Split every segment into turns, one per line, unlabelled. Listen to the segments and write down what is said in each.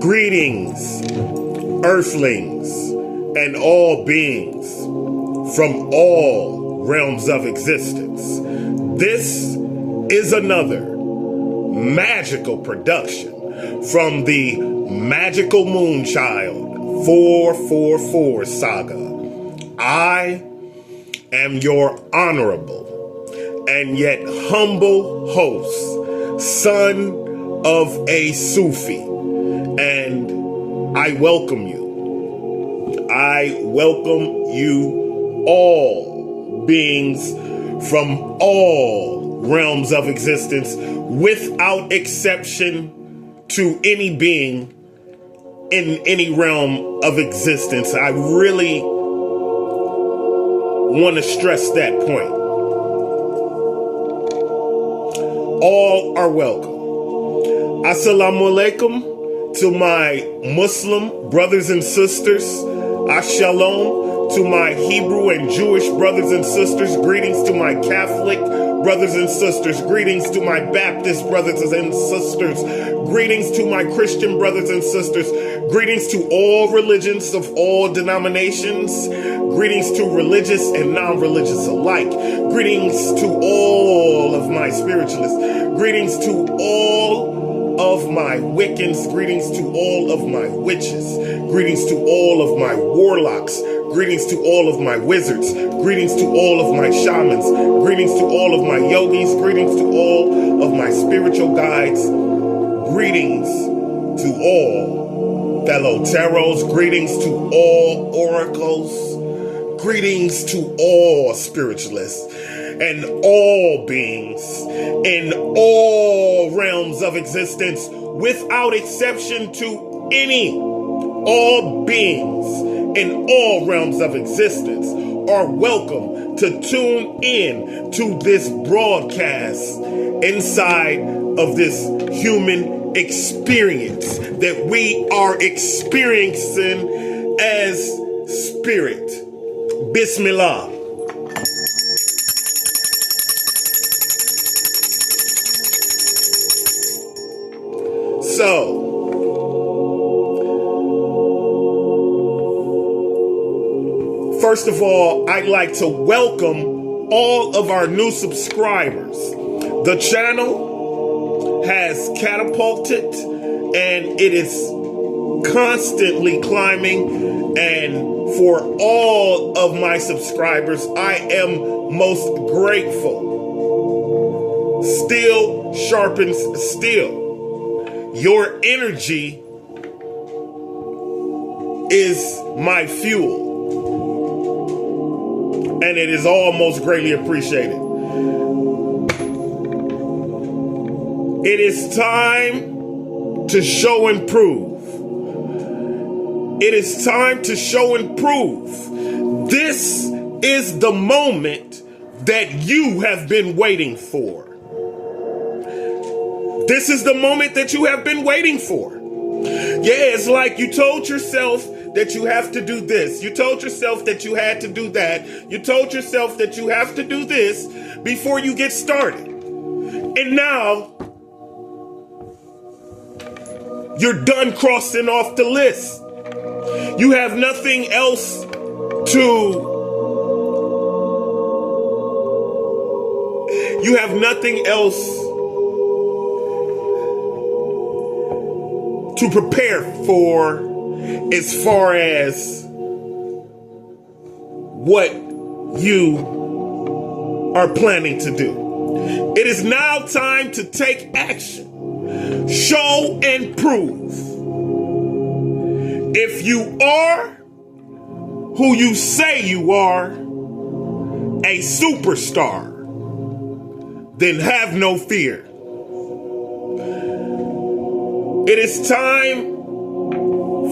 Greetings, earthlings, and all beings from all realms of existence. This is another magical production from the Magical Moonchild 444 saga. I am your honorable and yet humble host, son of a Sufi, and I welcome you. I welcome you all beings from all realms of existence without exception to any being in any realm of existence. I really want to stress that point. All are welcome. Assalamu alaikum to my Muslim brothers and sisters. Ashalom to my Hebrew and Jewish brothers and sisters. Greetings to my Catholic brothers and sisters. Greetings to my Baptist brothers and sisters. Greetings to my Christian brothers and sisters. Greetings to all religions of all denominations. Greetings to religious and non-religious alike. Greetings to all of my spiritualists. Greetings to all of my Wiccans. Greetings to all of my witches. Greetings to all of my warlocks. Greetings to all of my wizards. Greetings to all of my shamans. Greetings to all of my yogis. Greetings to all of my spiritual guides. Greetings to all fellow tarots. Greetings to all oracles. Greetings to all spiritualists and all beings in all realms of existence without exception to any. All beings in all realms of existence are welcome to tune in to this broadcast inside of this human experience that we are experiencing as spirit. Bismillah. So, first of all, I'd like to welcome all of our new subscribers. The channel has catapulted and it is constantly climbing, and for all of my subscribers, I am most grateful. Steel sharpens steel. Your energy is my fuel, and it is all most greatly appreciated. It is time to show and prove. It is time to show and prove. This is the moment that you have been waiting for. This is the moment that you have been waiting for. Yeah, it's like you told yourself that you have to do this. You told yourself that you had to do that. You told yourself that you have to do this before you get started. And now you're done crossing off the list. You have nothing else You have nothing else to prepare for as far as what you are planning to do. It is now time to take action. Show and prove. If you are who you say you are, a superstar, then have no fear. It is time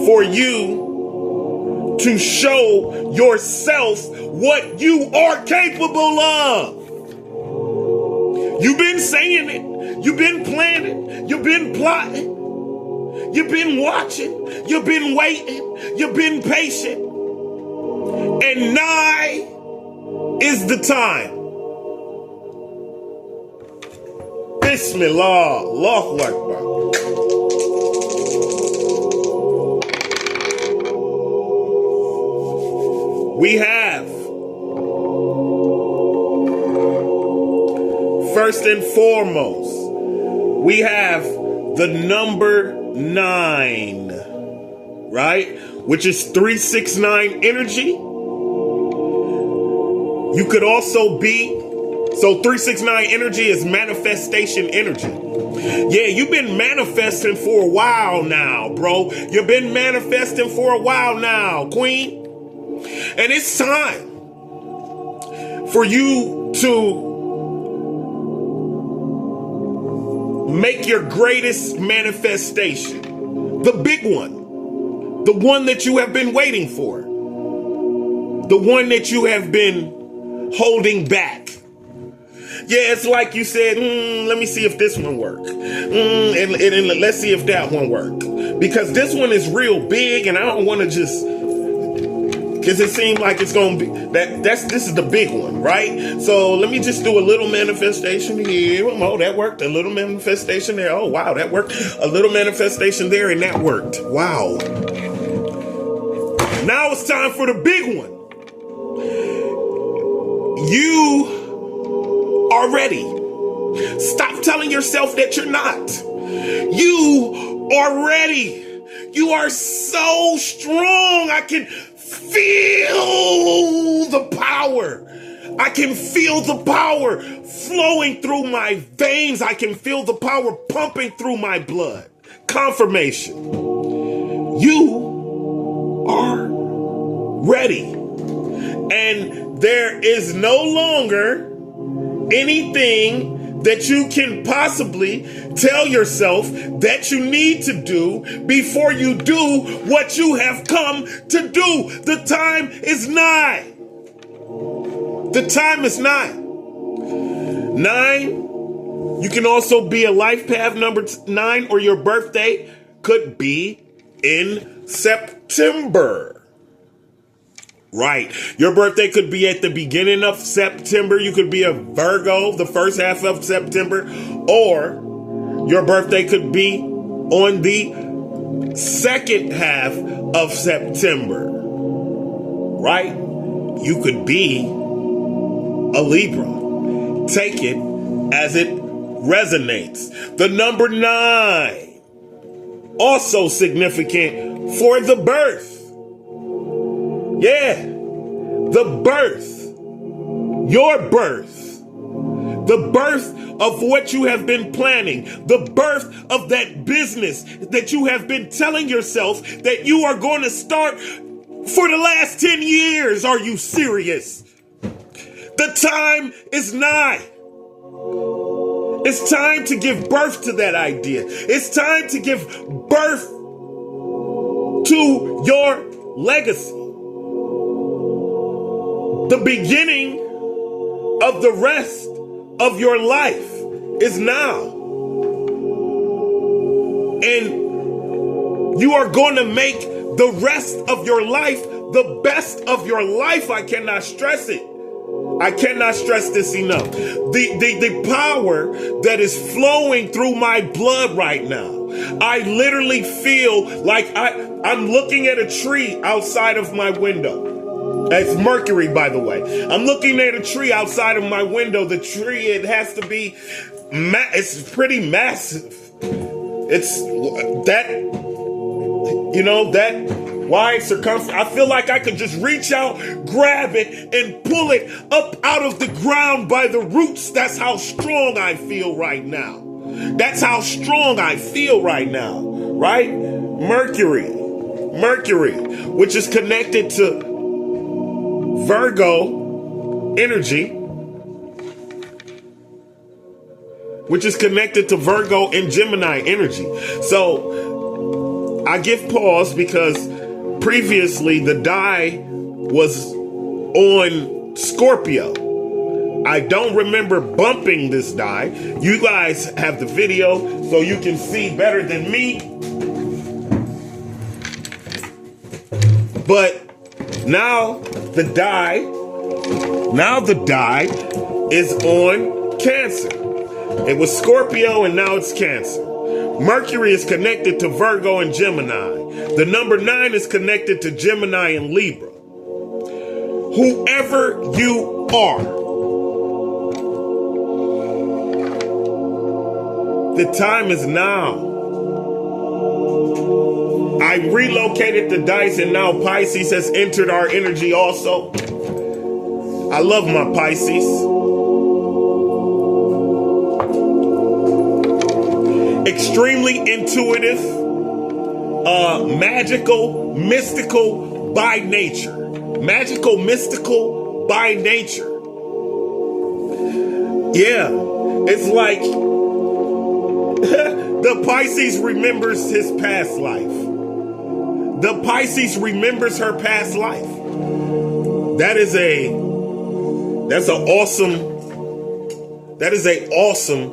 for you to show yourself what you are capable of. You've been saying it. You've been planning. You've been plotting. You've been watching. You've been waiting. You've been patient. And nigh is the time. Bismillah. Allahu Akbar. we have, first and foremost, we have the number 9, right? Which is 369 energy. You could also be, so 369 energy is manifestation energy. Yeah, you've been manifesting for a while now, bro. You've been manifesting for a while now, queen. And it's time for you to make your greatest manifestation. The big one. The one that you have been waiting for. The one that you have been holding back. Yeah, it's like you said, let me see if this one works. And let's see if that one works. Because this one is real big and I don't want to just, because it seemed like it's going to be, this is the big one, right? So let me just do a little manifestation here. Oh, that worked. A little manifestation there. Oh, wow, that worked. A little manifestation there and that worked. Wow. Now it's time for the big one. You are ready. Stop telling yourself that you're not. You are ready. You are so strong. I can feel the power. I can feel the power flowing through my veins. I can feel the power pumping through my blood. Confirmation. You are ready. And there is no longer anything that you can possibly tell yourself that you need to do before you do what you have come to do. The time is nigh. The time is nigh. 9, you can also be a life path number 9, or your birthday could be in September. Right. Your birthday could be at the beginning of September. You could be a Virgo the first half of September, or your birthday could be on the second half of September. Right? You could be a Libra. Take it as it resonates. The number 9, also significant for the birth. Yeah, the birth, your birth, the birth of what you have been planning, the birth of that business that you have been telling yourself that you are going to start for the last 10 years. Are you serious? The time is nigh. It's time to give birth to that idea. It's time to give birth to your legacy. The beginning of the rest of your life is now. And you are going to make the rest of your life the best of your life. I cannot stress it. I cannot stress this enough. The power that is flowing through my blood right now. I literally feel like I'm looking at a tree outside of my window. It's Mercury, by the way. I'm looking at a tree outside of my window. The tree, it has to be, it's pretty massive. It's that, that wide circumference. I feel like I could just reach out, grab it, and pull it up out of the ground by the roots. That's how strong I feel right now. That's how strong I feel right now, right? Mercury, which is connected to Virgo energy, which is connected to Virgo and Gemini energy. So I give pause because previously the die was on Scorpio. I don't remember bumping this die. You guys have the video so you can see better than me. But now the die is on Cancer. It was Scorpio and now it's Cancer. Mercury is connected to Virgo and Gemini. The number 9 is connected to Gemini and Libra. whoever you are. The time is now. I relocated the dice, and now Pisces has entered our energy also. I love my Pisces. Extremely intuitive, magical, mystical by nature. Magical, mystical by nature. Yeah, it's like the Pisces remembers his past life. The Pisces remembers her past life. That's an awesome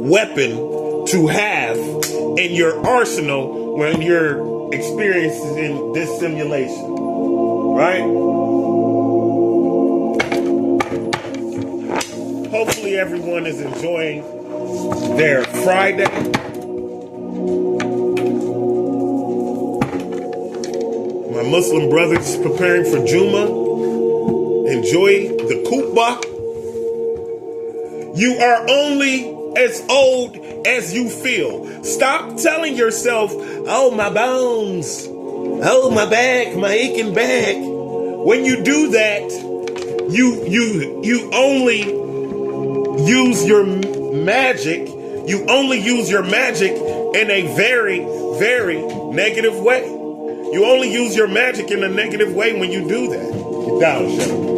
weapon to have in your arsenal when you're experiencing this simulation, right? Hopefully everyone is enjoying their Friday. My Muslim brothers preparing for Juma. Enjoy the khutbah. You are only as old as you feel. Stop telling yourself, oh, my bones, oh, my back, my aching back. When you do that, you only use your magic. You only use your magic in a very, very negative way. You only use your magic in a negative way when you do that. Get down, Shadow.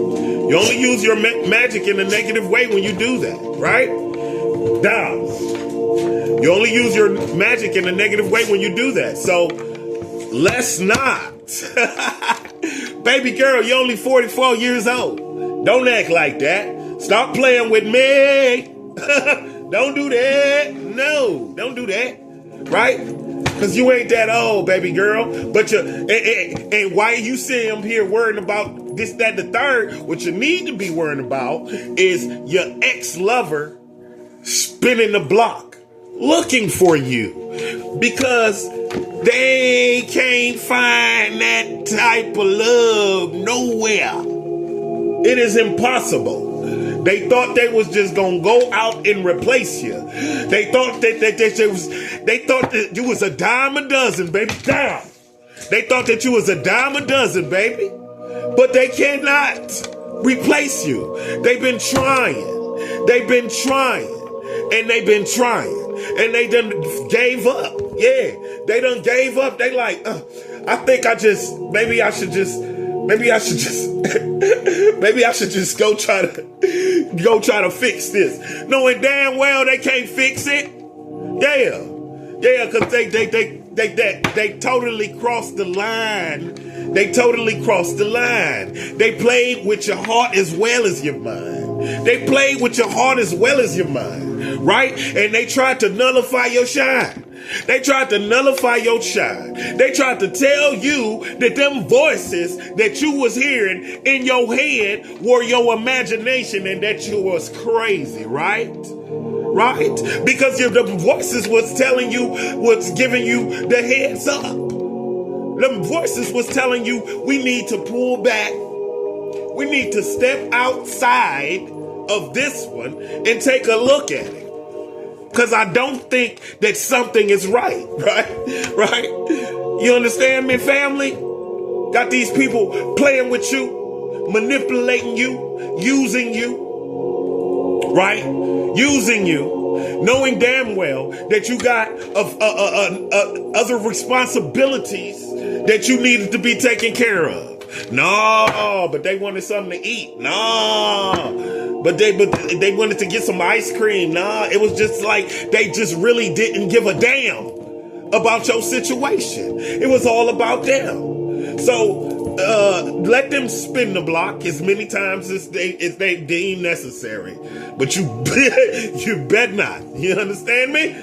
You only use your magic in a negative way when you do that, right? Down. You only use your magic in a negative way when you do that. So, let's not. Baby girl, you're only 44 years old. Don't act like that. Stop playing with me. Don't do that. No, don't do that. Right? Because you ain't that old, baby girl. But and why you see him here worrying about this, that, the third, what you need to be worrying about is your ex-lover spinning the block, looking for you. Because they can't find that type of love nowhere. It is impossible. They thought they was just gonna go out and replace you. They thought that you was a dime a dozen, baby. Down. They thought that you was a dime a dozen, baby. But they cannot replace you. They've been trying. They've been trying. And they've been trying. And they done gave up. Yeah. They done gave up. They like, I think maybe I should just go try to fix this. Knowing damn well they can't fix it. Yeah, because they totally crossed the line. They totally crossed the line. They played with your heart as well as your mind. They played with your heart as well as your mind, right? And they tried to nullify your shine. They tried to nullify your shine. They tried to tell you that them voices that you was hearing in your head were your imagination and that you was crazy, right? Right? Because the voices was telling you, was giving you the heads up. Them voices was telling you, we need to pull back. We need to step outside of this one and take a look at it. Because I don't think that something is right? Right? You understand me, family? Got these people playing with you, manipulating you, using you, right? Using you, knowing damn well that you got other responsibilities that you needed to be taken care of. No, but they wanted something to eat. No, but they wanted to get some ice cream. No, it was just like they just really didn't give a damn about your situation. It was all about them. So let them spin the block as many times as they deem necessary. But you bet not. You understand me?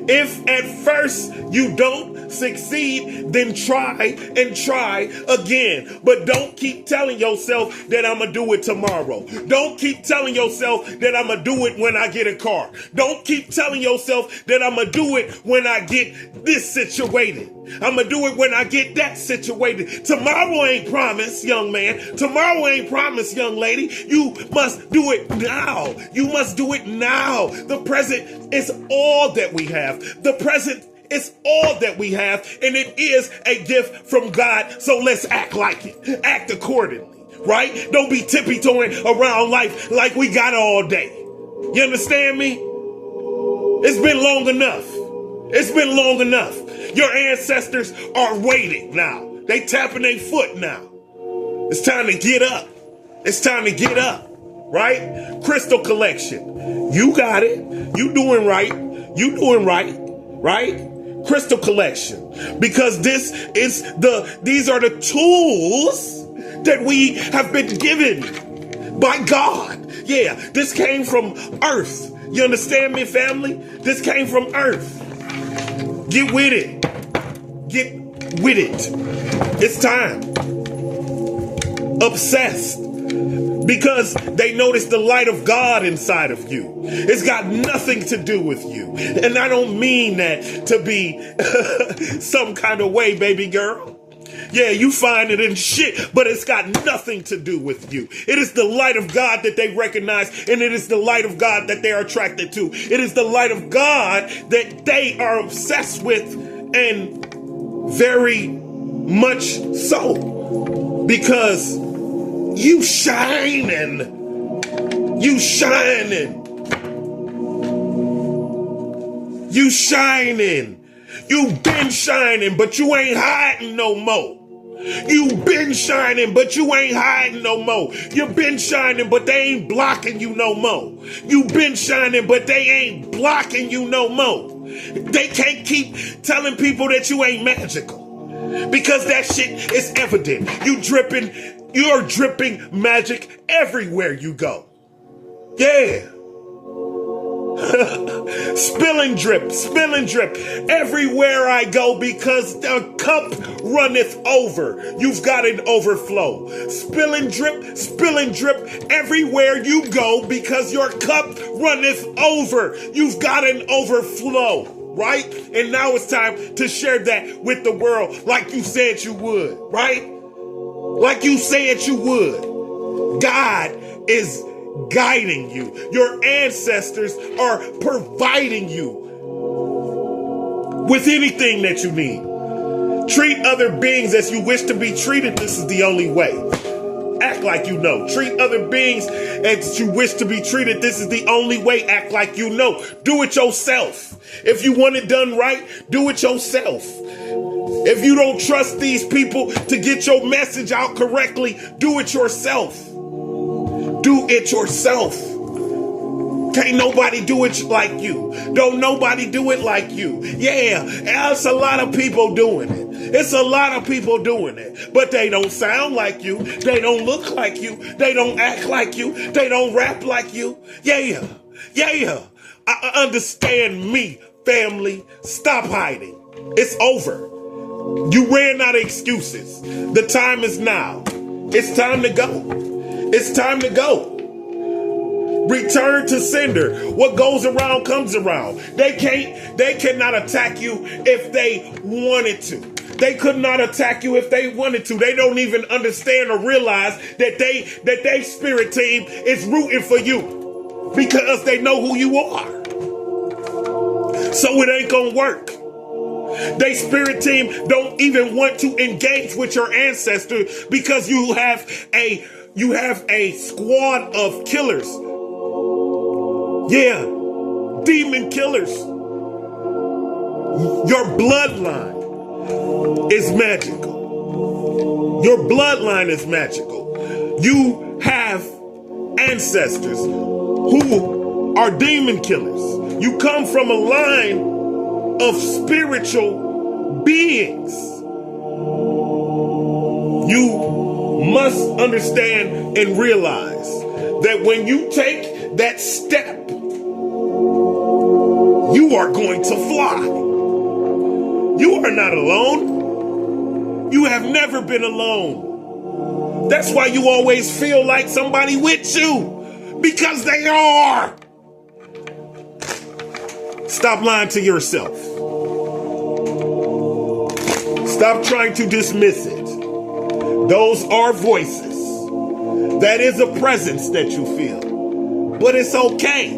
If at first you don't succeed, then try and try again. But don't keep telling yourself that I'm going to do it tomorrow. Don't keep telling yourself that I'm going to do it when I get a car. Don't keep telling yourself that I'm going to do it when I get this situated. I'm going to do it when I get that situated. Tomorrow ain't promised, young man. Tomorrow ain't promised, young lady. You must do it now. You must do it now. The present is all that we have. The present is all that we have, and it is a gift from God. So let's act like it. Act accordingly, right? Don't be tippy-toeing around life like we got all day. You understand me? It's been long enough. It's been long enough. Your ancestors are waiting now. They tapping their foot now. It's time to get up. It's time to get up, right? Crystal collection. You got it. You doing right. You doing right, right? Crystal collection. Because these are the tools that we have been given by God. Yeah, this came from earth. You understand me, family? This came from earth. Get with it. Get with it. It's time. Obsessed. Because they notice the light of God inside of you. It's got nothing to do with you. And I don't mean that to be some kind of way, baby girl. Yeah, you find it in shit, but it's got nothing to do with you. It is the light of God that they recognize, and it is the light of God that they are attracted to. It is the light of God that they are obsessed with, and very much so. Because you shining. You shining. You shining. You been shining, but you ain't hiding no more. You been shining, but you ain't hiding no more. You been shining, but they ain't blocking you no more. You been shining, but they ain't blocking you no more. They can't keep telling people that you ain't magical. Because that shit is evident. You're dripping magic everywhere you go. Yeah. Spilling drip everywhere I go, because the cup runneth over. You've got an overflow. Spilling drip everywhere you go, because your cup runneth over. You've got an overflow. Right? And now it's time to share that with the world like you said you would, right? Like you said you would. God is guiding you. Your ancestors are providing you with anything that you need. Treat other beings as you wish to be treated. This is the only way. Act like you know. Treat other beings as you wish to be treated. This is the only way. Act like you know. Do it yourself. If you want it done right, do it yourself. If you don't trust these people to get your message out correctly, do it yourself. Do it yourself. Can't nobody do it like you. Don't nobody do it like you. Yeah, it's a lot of people doing it. It's a lot of people doing it. But they don't sound like you. They don't look like you. They don't act like you. They don't rap like you. Yeah. I understand me, family. Stop hiding. It's over. You ran out of excuses. The time is now. It's time to go. It's time to go. Return to sender. What goes around comes around. They cannot attack you if they wanted to. They could not attack you if they wanted to. They don't even understand or realize that they spirit team is rooting for you because they know who you are. So it ain't gonna work. They spirit team don't even want to engage with your ancestors because you have a squad of killers. Yeah, demon killers. Your bloodline is magical. Your bloodline is magical. You have ancestors who are demon killers. You come from a line of spiritual beings. You must understand and realize that when you take that step, you are going to fly. You are not alone. You have never been alone. That's why you always feel like somebody with you, because they are. Stop lying to yourself. Stop trying to dismiss it. Those are voices. That is a presence that you feel. But it's okay.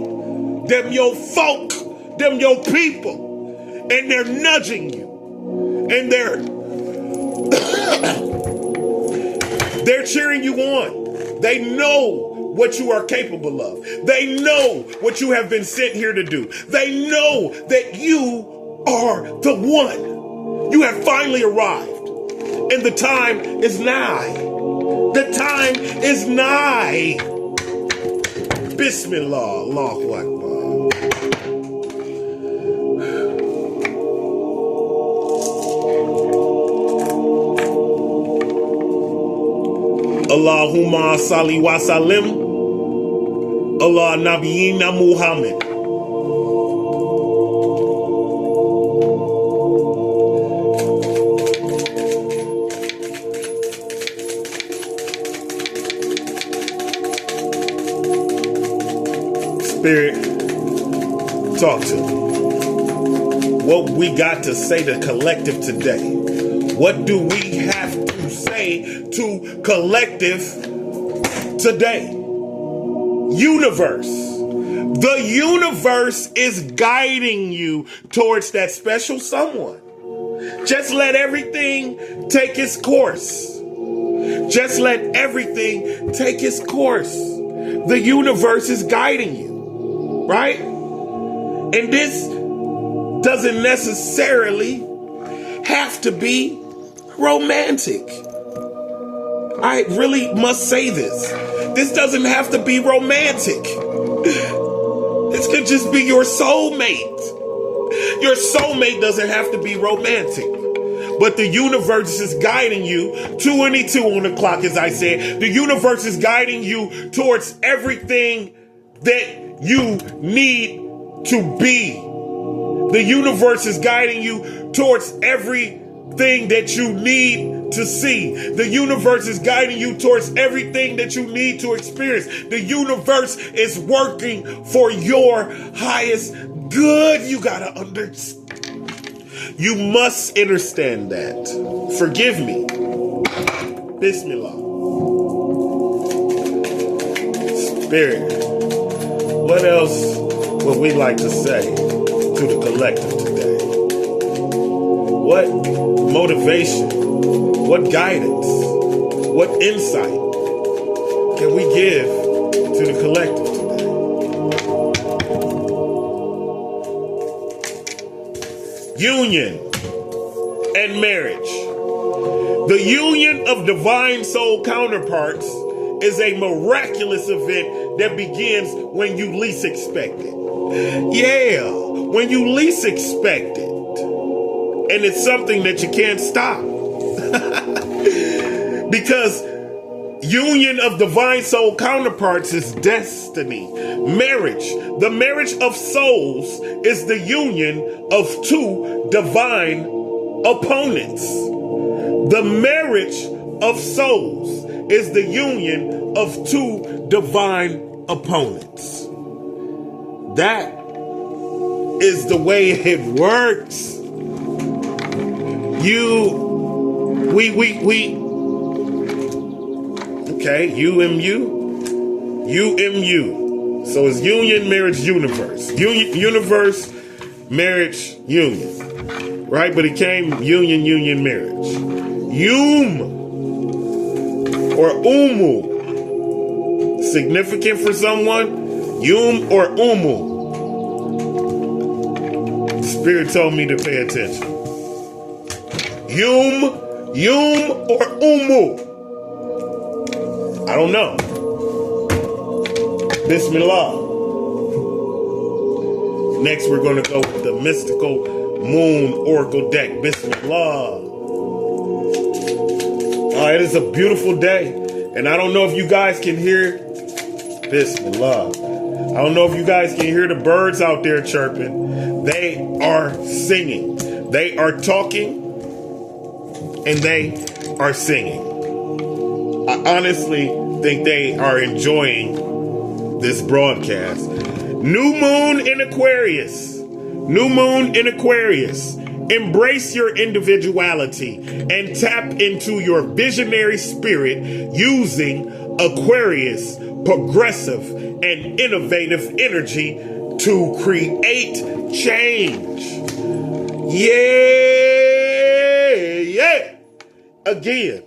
Them your folk, them your people, and they're nudging you. And they're cheering you on. They know what you are capable of. They know what you have been sent here to do. They know that you are the one. You have finally arrived. And the time is nigh. The time is nigh. Bismillah, Allahu Akbar. Allahumma salli wa salim ala Nabiyyina Muhammad. Spirit, talk to me. What we got to say to collective today? What do we have to say to collective today? Universe. The universe is guiding you towards that special someone. Just let everything take its course. Just let everything take its course. The universe is guiding you. Right? And this doesn't necessarily have to be romantic. I really must say this. This doesn't have to be romantic. This could just be your soulmate. Your soulmate doesn't have to be romantic. But the universe is guiding you, 2:22 on the clock, as I said. The universe is guiding you towards everything that you need to be. The universe is guiding you towards everything that you need to see. The universe is guiding you towards everything that you need to experience. The universe is working for your highest good. You gotta understand. You must understand that. Forgive me. Bismillah. Spirit. What else would we like to say to the collective today? What motivation, what guidance, what insight can we give to the collective today? Union and marriage. The union of divine soul counterparts is a miraculous event that begins when you least expect it. Yeah, when you least expect it. And it's something that you can't stop. Because union of divine soul counterparts is destiny. Marriage, the marriage of souls, is the union of two divine opponents. The marriage of souls is the union of two divine opponents. That is the way it works. Okay, UMU. So it's union, marriage, universe. Universe, marriage, union. Right? But it came union, marriage. Or umu. Significant for someone? Or umu. Spirit told me to pay attention. Or umu. I don't know. Bismillah. Next, we're going to go with the mystical moon oracle deck. Bismillah. It is a beautiful day. And I don't know if you guys can hear Bismillah. I don't know if you guys can hear the birds out there chirping. They are singing. They are talking. And they are singing. I honestly think they are enjoying this broadcast. New moon in Aquarius. New moon in Aquarius. Embrace your individuality and tap into your visionary spirit using Aquarius progressive and innovative energy to create change. Yeah. Again.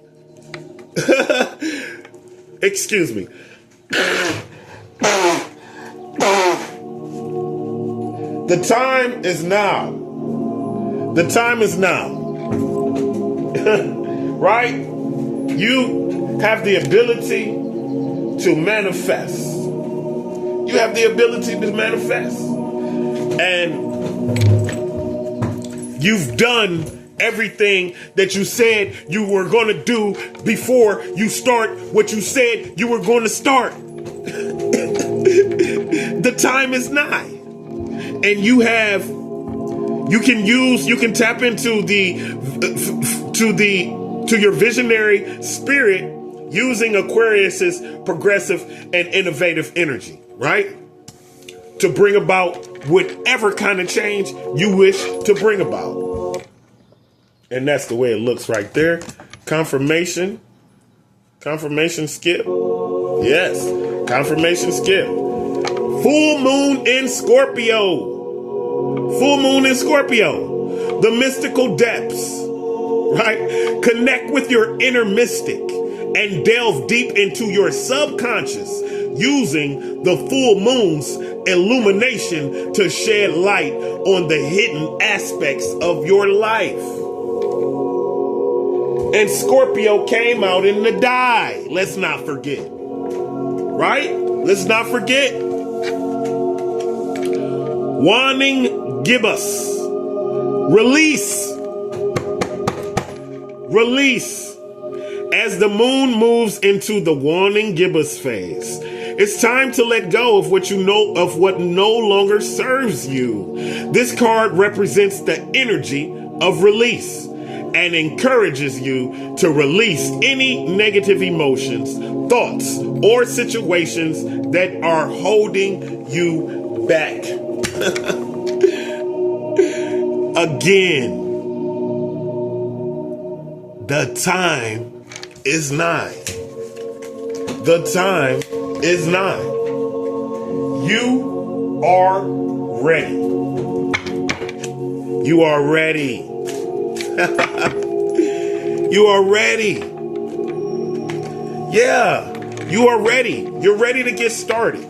Excuse me. The time is now. The time is now. Right? You have the ability to manifest. You have the ability to manifest. And you've done everything that you said you were going to do before you start what you said you were going to start. The time is nigh. And you can tap into your visionary spirit using Aquarius's progressive and innovative energy, right? To bring about whatever kind of change you wish to bring about. And that's the way it looks right there. Confirmation skip. Yes, confirmation skip. Full moon in Scorpio. Full moon in Scorpio. The mystical depths, right? Connect with your inner mystic and delve deep into your subconscious using the full moon's illumination to shed light on the hidden aspects of your life. And Scorpio came out in the die. Let's not forget. Right? Let's not forget. Waning gibbous. Release. As the moon moves into the waning gibbous phase, it's time to let go of what no longer serves you. This card represents the energy of release and encourages you to release any negative emotions, thoughts, or situations that are holding you back. Again, the time is nigh. The time is nigh. You are ready. You are ready. You are ready. Yeah, you are ready. You're ready to get started.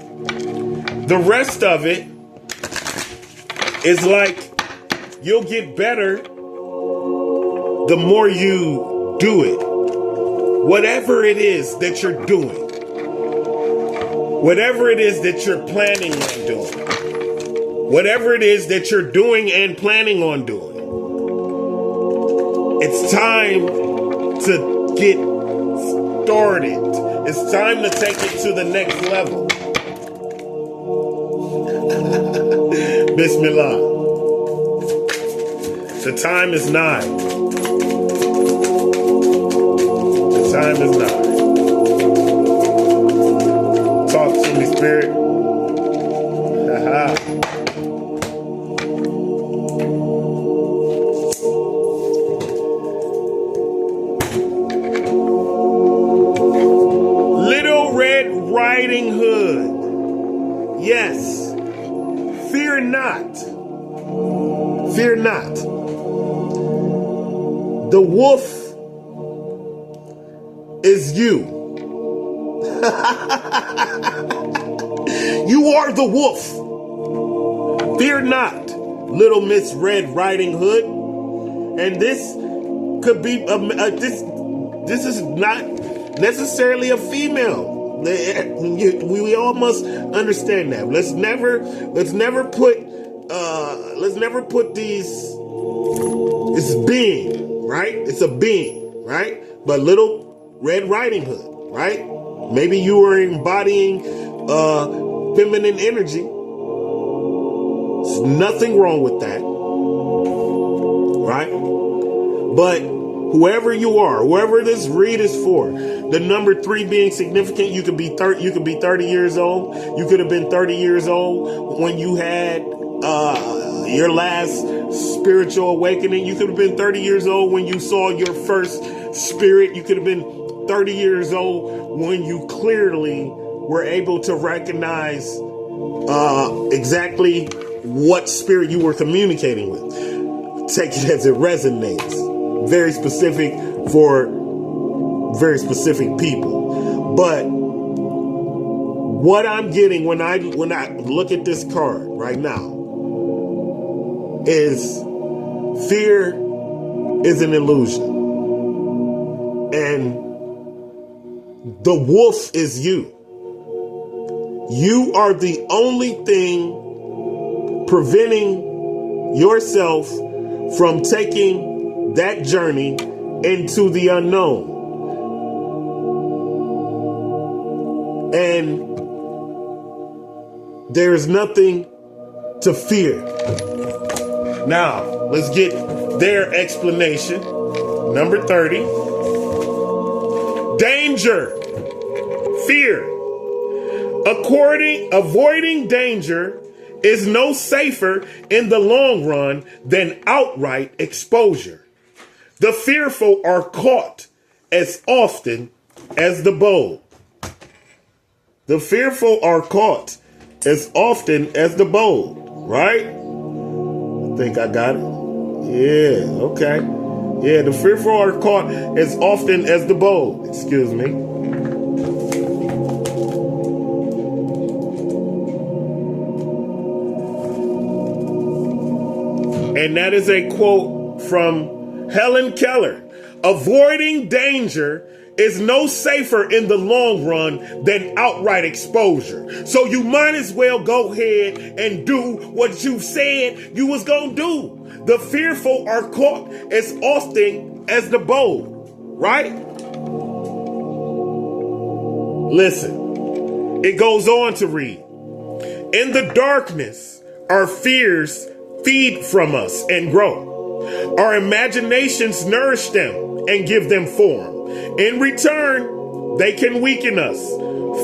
The rest of it is like you'll get better the more you do it. Whatever it is that you're doing, whatever it is that you're planning on doing, whatever it is that you're doing and planning on doing, it's time to get started. It's time to take it to the next level. Bismillah. The time is nigh. The time is nigh. Talk to me, Spirit. Little Red Riding Hood. Yes. Fear not. Fear not. The wolf is you. You are the wolf. Fear not, Little Miss Red Riding Hood. And this could be this is not necessarily a female. We all must understand that. Let's never put these. It's being, right? It's a being, right? But Little Red Riding Hood, right? Maybe you are embodying feminine energy. It's nothing wrong with that, right? But whoever you are, whoever this read is for, the number 3 being significant, you could be 30. You could be 30 years old. You could have been 30 years old when you had your last spiritual awakening. You could have been 30 years old when you saw your first spirit. You could have been 30 years old when you clearly were able to recognize exactly what spirit you were communicating with. Take it as it resonates. Very specific for very specific people. But what I'm getting when I look at this card right now is fear is an illusion. And the wolf is you. You are the only thing preventing yourself from taking that journey into the unknown. And there's nothing to fear. Now, let's get their explanation. Number 30. Danger. Fear. Avoiding danger is no safer in the long run than outright exposure. The fearful are caught as often as the bold. The fearful are caught as often as the bold, right? I think I got it. Yeah, okay. Yeah, the fearful are caught as often as the bold. Excuse me. And that is a quote from Helen Keller. Avoiding danger is no safer in the long run than outright exposure. So you might as well go ahead and do what you said you was going to do. The fearful are caught as often as the bold, right? Listen, it goes on to read. In the darkness, our fears feed from us and grow. Our imaginations nourish them and give them form. In return, they can weaken us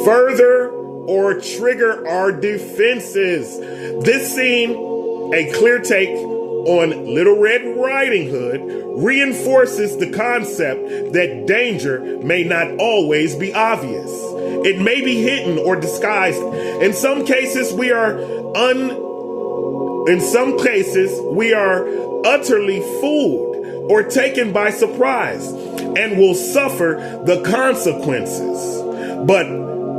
further or trigger our defenses. This scene, a clear take on Little Red Riding Hood, reinforces the concept that danger may not always be obvious. It may be hidden or disguised. In some cases, we are utterly fooled or taken by surprise and will suffer the consequences. But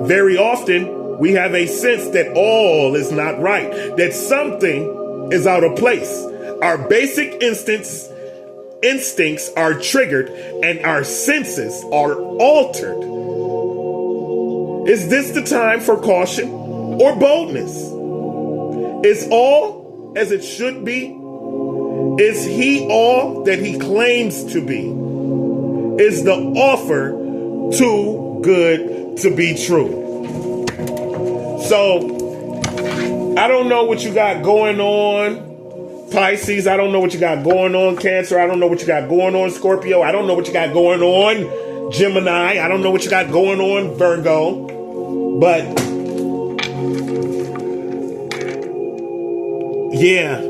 very often, we have a sense that all is not right, that something is out of place. Our basic instincts are triggered and our senses are altered. Is this the time for caution or boldness? Is all as it should be? Is he all that he claims to be? Is the offer too good to be true? So, I don't know what you got going on, Pisces. I don't know what you got going on, Cancer. I don't know what you got going on, Scorpio. I don't know what you got going on, Gemini. I don't know what you got going on, Virgo. But, yeah.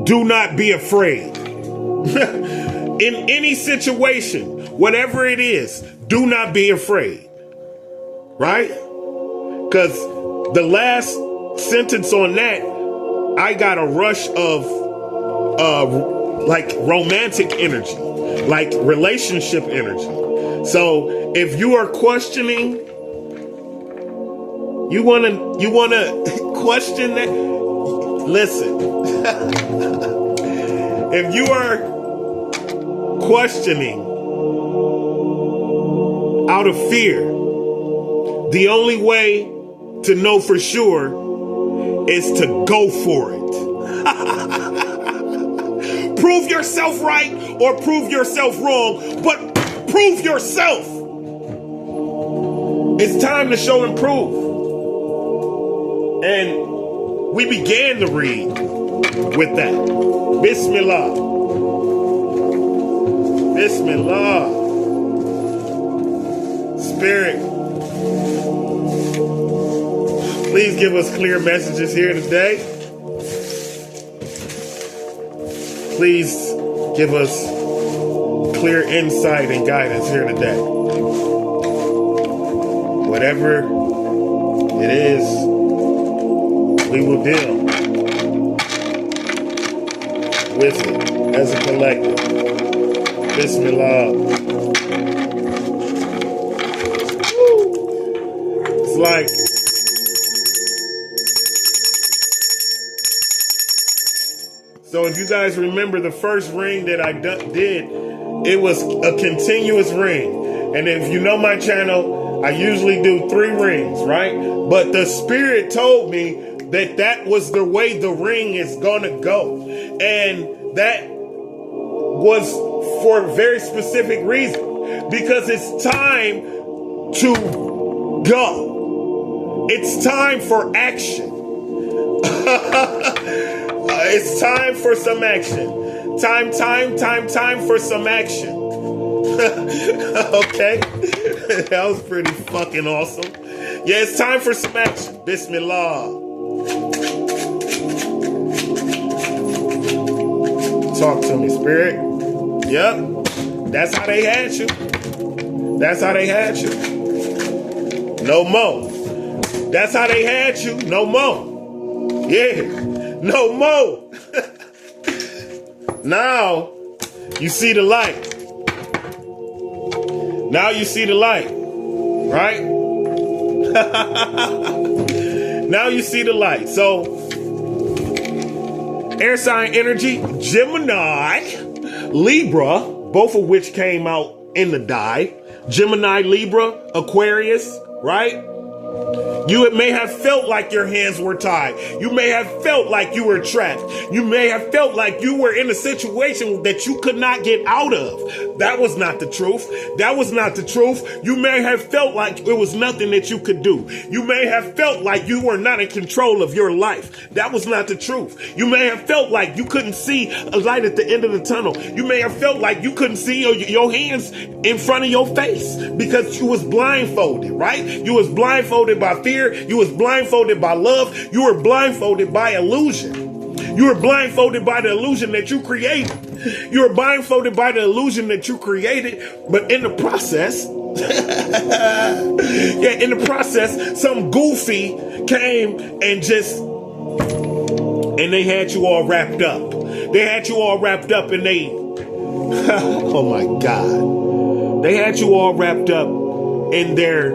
Do not be afraid. In any situation, whatever it is, do not be afraid. Right? Because the last sentence on that, I got a rush of like romantic energy, like relationship energy. So if you are questioning, you wanna question that. Listen, if you are questioning out of fear, the only way to know for sure is to go for it. Prove yourself right or prove yourself wrong, but prove yourself. It's time to show and prove. And we began to read with that. Bismillah. Bismillah. Spirit, please give us clear messages here today. Please give us clear insight and guidance here today. Whatever it is, we will deal with it as a collective. Bismillah. It's like so if you guys remember the first ring that I did, it was a continuous ring. And if you know my channel, I usually do 3 rings, right? But the Spirit told me that that was the way the ring is gonna go. And that was for a very specific reason. Because it's time to go. It's time for action. It's time for some action. Time for some action. Okay? That was pretty fucking awesome. Yeah, it's time for some action. Bismillah. Talk to me, Spirit. Yep. That's how they had you. That's how they had you. No more. That's how they had you. No more. Yeah. No more. Now you see the light. Now you see the light. Right? Now you see the light. So, air sign energy, Gemini, Libra, both of which came out in the die. Gemini, Libra, Aquarius, right? You may have felt like your hands were tied. You may have felt like you were trapped. You may have felt like you were in a situation that you could not get out of. That was not the truth. That was not the truth. You may have felt like it was nothing that you could do. You may have felt like you were not in control of your life. That was not the truth. You may have felt like you couldn't see a light at the end of the tunnel. You may have felt like you couldn't see your hands in front of your face because you was blindfolded, right? You was blindfolded by fear. You was blindfolded by love. You were blindfolded by illusion. You were blindfolded by the illusion that you created. You were blindfolded by the illusion that you created. But in the process, some goofy came and they had you all wrapped up. They had you all wrapped up and they, oh my God. They had you all wrapped up in their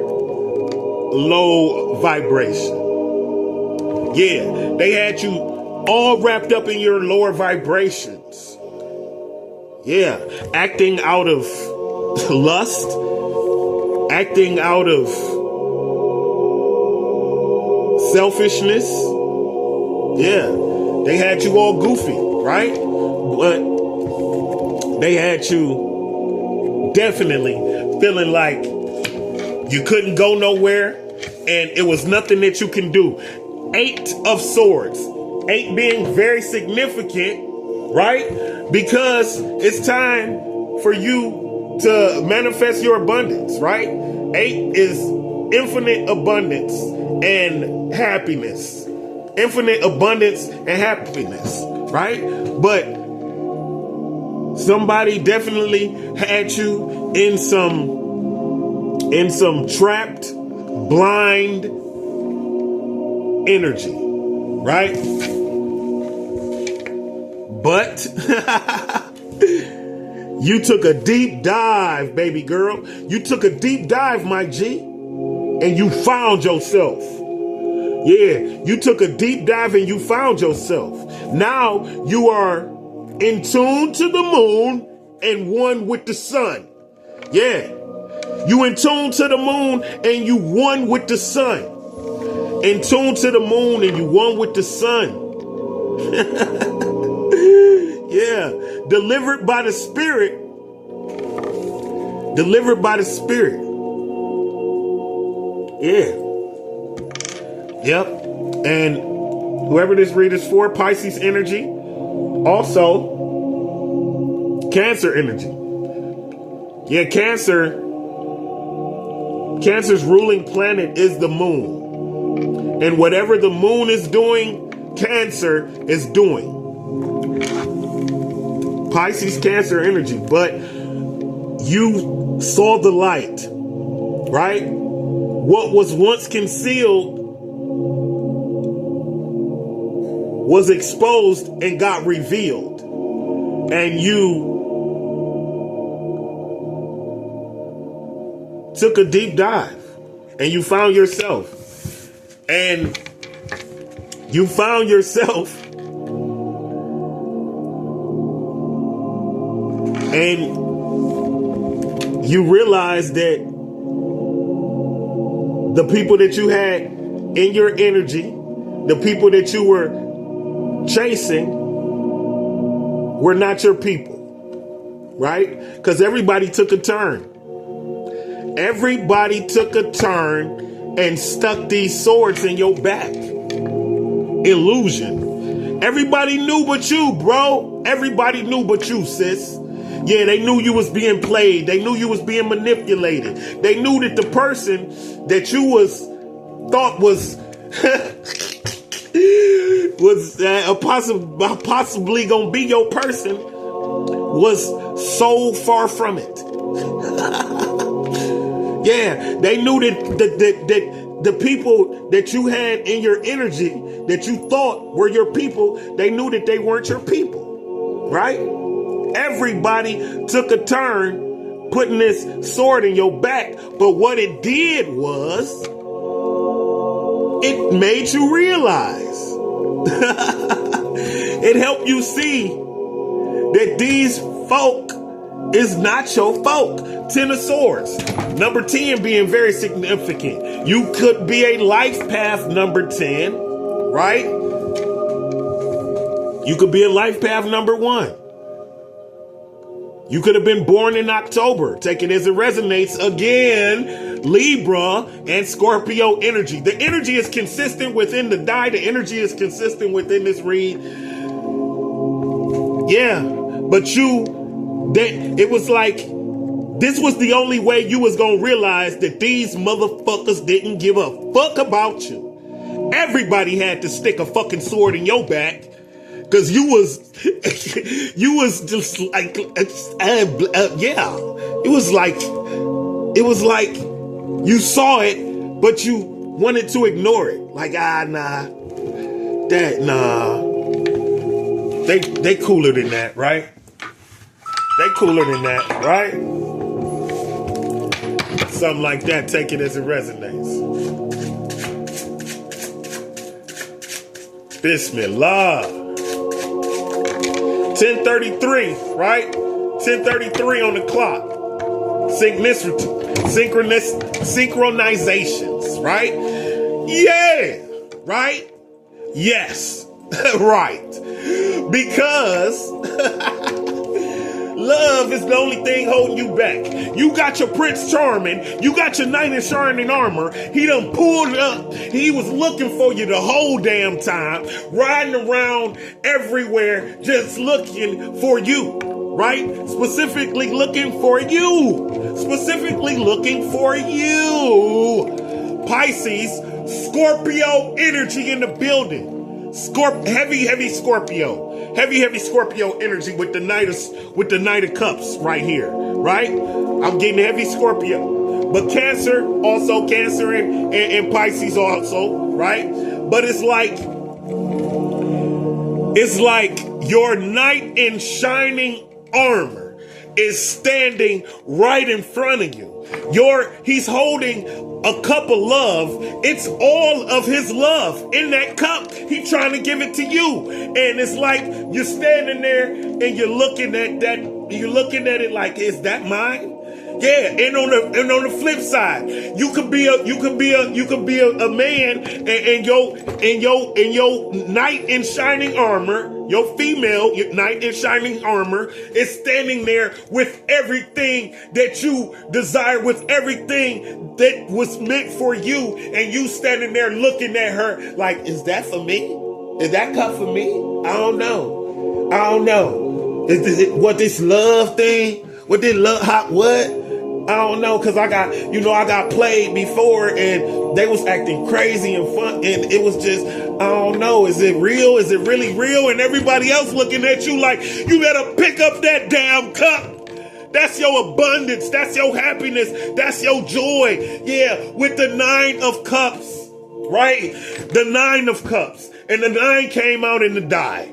low vibration. Yeah, they had you all wrapped up in your lower vibrations. Yeah, acting out of lust, acting out of selfishness. Yeah, they had you all goofy, right? But they had you definitely feeling like you couldn't go nowhere, and it was nothing that you can do. 8 of Swords. 8 being very significant, right? Because it's time for you to manifest your abundance, right? 8 is infinite abundance and happiness. Infinite abundance and happiness, right? But somebody definitely had you in some trapped, blind energy, right? But you took a deep dive, baby girl. You took a deep dive, my G, and you found yourself. Yeah, you took a deep dive and you found yourself. Now you are in tune to the moon and one with the sun. Yeah. You in tune to the moon and you one with the sun. In tune to the moon and you one with the sun. Yeah. Delivered by the Spirit. Delivered by the Spirit. Yeah. Yep. And whoever this read is for, Pisces energy. Also, Cancer energy. Yeah, Cancer's ruling planet is the moon. And whatever the moon is doing, Cancer is doing. Pisces, Cancer energy. But you saw the light, right? What was once concealed was exposed and got revealed. And you took a deep dive and you found yourself. And you found yourself. And you realized that the people that you had in your energy, the people that you were chasing, were not your people, right? Because everybody took a turn. Everybody took a turn and stuck these swords in your back. Illusion. Everybody knew but you, bro. Everybody knew but you, sis. Yeah, they knew you was being played. They knew you was being manipulated. They knew that the person that you thought was possibly gonna be your person was so far from it. Yeah, they knew that the people that you had in your energy that you thought were your people, they knew that they weren't your people, right? Everybody took a turn putting this sword in your back, but what it did was it made you realize. It helped you see that these folk is not your folk. 10 of Swords. Number 10 being very significant. You could be a life path number 10, right? You could be a life path number 1. You could have been born in October. Take it as it resonates. Again, Libra and Scorpio energy. The energy is consistent within the die. The energy is consistent within this read. Yeah, but it was like, this was the only way you was going to realize that these motherfuckers didn't give a fuck about you. Everybody had to stick a fucking sword in your back. Cause you was just like, yeah, it was like you saw it, but you wanted to ignore it. Like, nah, they cooler than that, right? They cooler than that, right? Something like that, take it as it resonates. Bismillah. 10:33, right? 10:33 on the clock. Synchronizations, right? Yeah, right? Yes, right. Because love is the only thing holding you back. You got your Prince Charming. You got your knight in shining armor. He done pulled up. He was looking for you the whole damn time. Riding around everywhere just looking for you. Right? Specifically looking for you. Specifically looking for you. Pisces, Scorpio energy in the building. Heavy Scorpio. Heavy Scorpio energy with the Knight of Cups right here, right? I'm getting heavy Scorpio. But Cancer and Pisces also, right? But it's like your knight in shining armor is standing right in front of you. He's holding a cup of love. It's all of his love in that cup. He's trying to give it to you. And it's like you're standing there and you're looking at that. You're looking at it like, is that mine? Yeah, and on the flip side, you could be a man and your knight in shining armor, your female knight in shining armor is standing there with everything that you desire, with everything that was meant for you, and you standing there looking at her like, is that for me? Is that cup for me? I don't know. I don't know. Is it what this love thing? What this love hot what? I don't know, cause I got played before and they was acting crazy and fun, and it was just, I don't know, is it real? Is it really real? And everybody else looking at you like, you better pick up that damn cup. That's your abundance. That's your happiness. That's your joy. Yeah, with the 9 of cups, right? The 9 of cups. And the 9 came out in the die.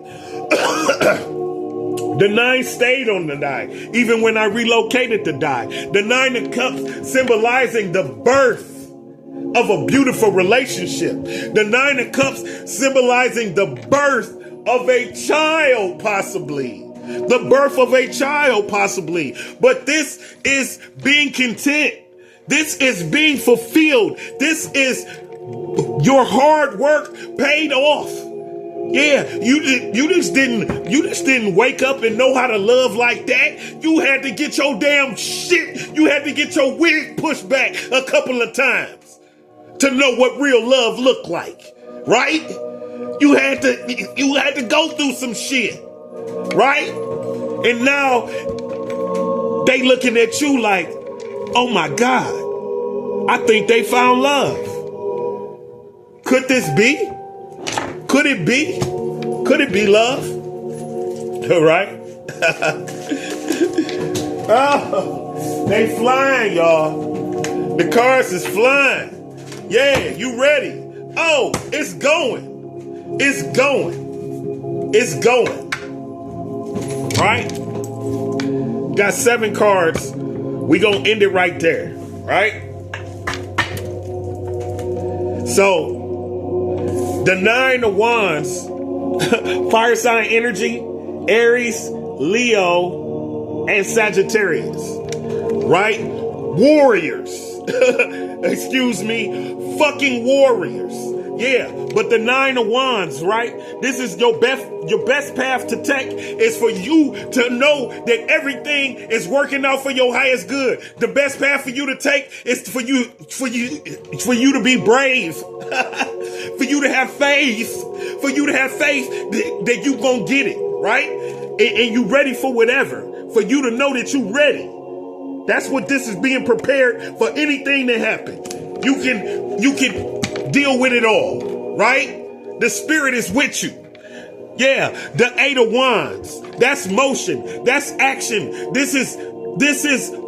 The 9 stayed on the die, even when I relocated the die. The 9 of cups symbolizing the birth of a beautiful relationship. The 9 of cups symbolizing the birth of a child, possibly. The birth of a child, possibly. But this is being content. This is being fulfilled. This is your hard work paid off. Yeah, you just didn't wake up and know how to love like that. You had to get your damn shit. You had to get your wig pushed back a couple of times to know what real love looked like, right? You had to go through some shit, right? And now they looking at you like, oh my God, I think they found love. Could this be? Could it be? Could it be love? All right. Oh, they flying, y'all. The cars is flying. Yeah, you ready? Oh, it's going. It's going. It's going. Right? Got 7 cards. We gonna end it right there. Right? So, the 9 of Wands, fire sign energy, Aries, Leo, and Sagittarius, right? Warriors. Excuse me, fucking warriors. Yeah, but the 9 of Wands, right? This is your best path to take is for you to know that everything is working out for your highest good. The best path for you to take is for you to be brave, for you to have faith, that you gonna get it, right? And you ready for whatever, for you to know that you ready. That's what this is, being prepared for anything that happens. You can deal with it all, right? The spirit is with you. Yeah, the 8 of Wands. That's motion. That's action. This is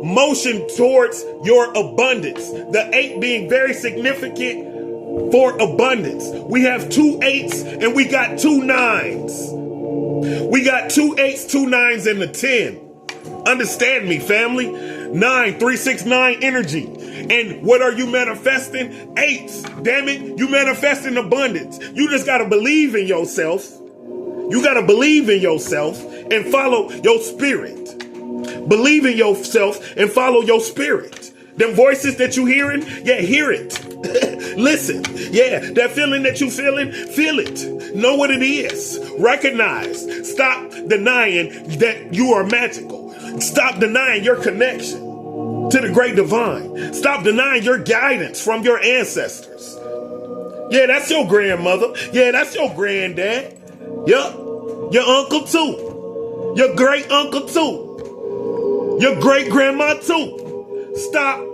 motion towards your abundance. The 8 being very significant for abundance. We have 2 8s and we got 2 9s. We got 2 8s, 2 9s, and a 10. Understand me, family. 9, 3, 6, 9 energy. And what are you manifesting? 8s. Damn it. You manifesting abundance. You just got to believe in yourself. You got to believe in yourself and follow your spirit. Believe in yourself and follow your spirit. Them voices that you hearing, yeah, hear it. Listen. Yeah, that feeling that you feeling, feel it. Know what it is. Recognize. Stop denying that you are magical. Stop denying your connection to the great divine. Stop denying your guidance from your ancestors. Yeah, that's your grandmother. Yeah, that's your granddad. Yup. Your uncle too. Your great uncle too. Your great grandma too. Stop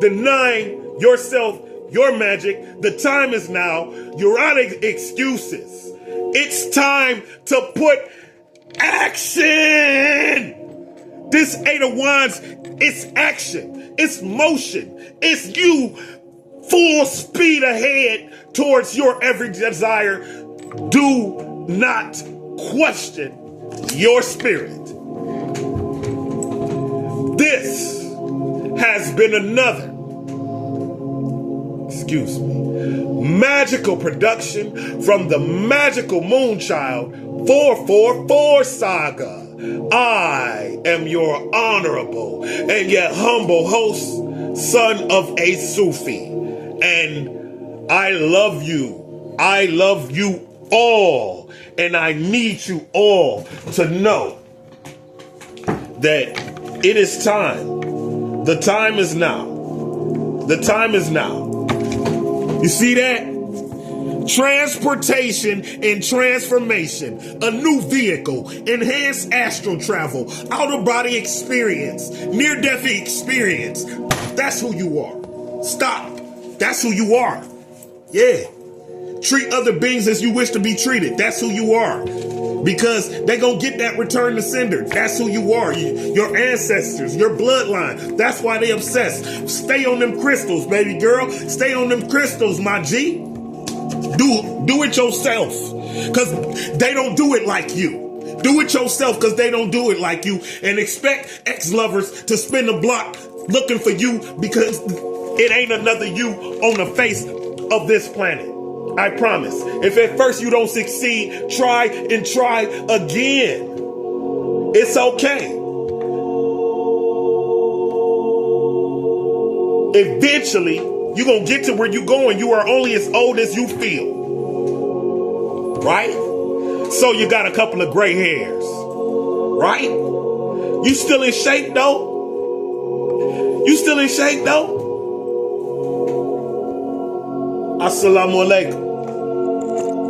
denying yourself your magic. The time is now. You're out of excuses. It's time to put action. This 8 of Wands, it's action. It's motion. It's you full speed ahead towards your every desire. Do not question your spirit. This has been another, magical production from the Magical Moonchild 444 Saga. I am your honorable and yet humble host, son of a Sufi. And I love you. I love you all. And I need you all to know that it is time. The time is now. The time is now. You see that? transportation and transformation, a new vehicle, enhanced astral travel, out-of-body experience, near-death experience. That's who you are. Stop. That's who you are. Yeah. Treat other beings as you wish to be treated. That's who you are. Because they're going to get that return to sender. That's who you are. Your ancestors, your bloodline. That's why they obsessed. Stay on them crystals, baby girl. Stay on them crystals, my G. Do it yourself. Because they don't do it like you. Do it yourself because they don't do it like you. And expect ex-lovers to spin the block looking for you because it ain't another you on the face of this planet. I promise. If at first you don't succeed, try and try again. It's okay. Eventually, you're going to get to where you're going. You are only as old as you feel. Right? So you got a couple of gray hairs. Right? You still in shape, though? You still in shape, though? Assalamu alaikum.